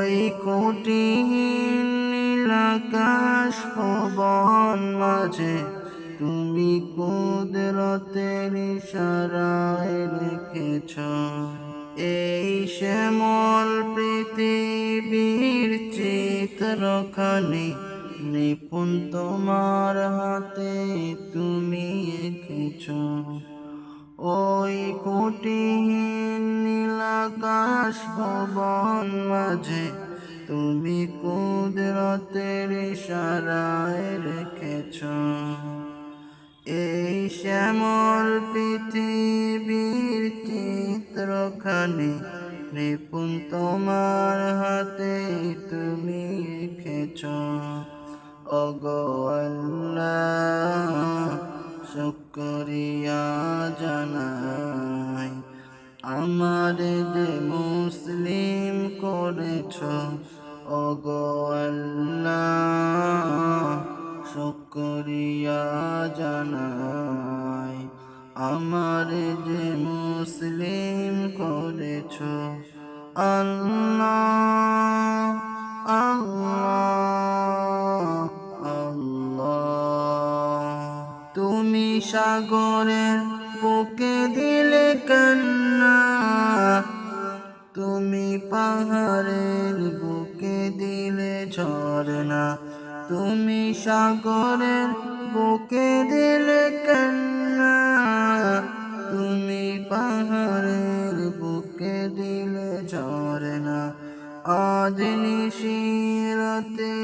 ওই কোটিহীন নীলাকাশ ভুবন মাঝে তুমি কুদরতের ইশারায় রেখেছ এই শ্যামল পৃথিবীর চিত্রখানি নিপুণ তোমার হাতে তুমি এঁকেছ ওই কোটিহীন নীলাকাশ ভুবন মাঝে তুমি কুদরতের ইশারায় রেখেছ এই শ্যামল পৃথিবীর চিত্রখানি নিপুণ তোমার হাতে তুমি এঁকেছ ওগো আল্লাহ শুকরিয়া জানাই আমার যে মুসলিম করেছ ওগো আল্লাহ শুকরিয়া জানাই আমার যে মুসলিম করেছ আল্লাহ আল্লাহ আল্লাহ তুমি সাগরের বুকে দিলে কান্না তুমি পাহাড়ের বুকে দিলে ঝরনা তুমি সাগরের বুকে দিলে কান্না তুমি পাহাড়ের বুকে দিলে ঝরনা আজ নিশিরাতে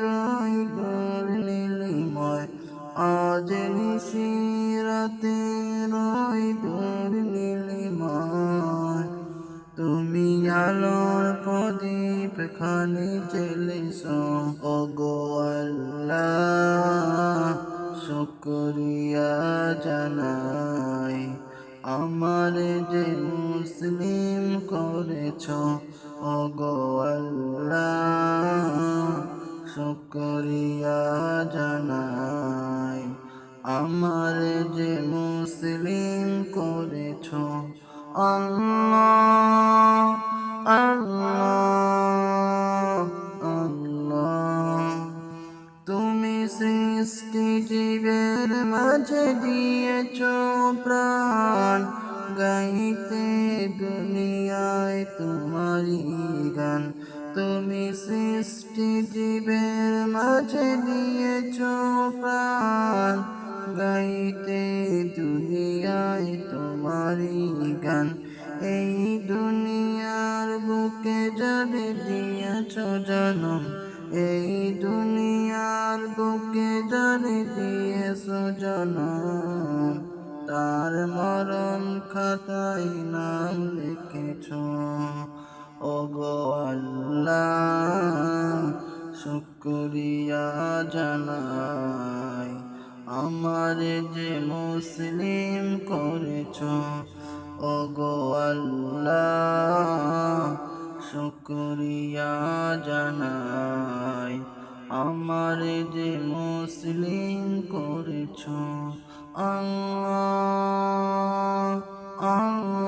রই ঘর নীলিময় আজ নিশিরাতে রই ঘর নীলিময় তুমি আলোর প্রদীপ খানি জ্বেলেছ ওগো আল্লাহ শুকরিয়া জানাই আমার যে মুসলিম করেছ ওগো আল্লাহ শুকরিয়া জানাই আমার যে মুসলিম করেছ আল্লাহ আল্লাহ আল্লাহ তুমি সৃষ্টি জীবের মাঝে দিয়েছ প্রাণ গাইতে দুনিয়ায় তোমারই গান তুমি সৃষ্টি জীবের মাঝে দিয়েছ প্রাণ গাইতে দুনিয়ায় তোমারই গান এই দুনিয়ার বুকে যারে দিয়েছ জনম এই দুনিয়ার বুকে যারে দিয়েছ জনম তার মরণ খাতায় নাম লিখেছ ওগো আল্লাহ শুকরিয়া জানাই আমার যে মুসলিম করেছ ওগো আল্লাহ শুকরিয়া জানাই আমার যে মুসলিম করেছ আল্লাহ আল্লাহ।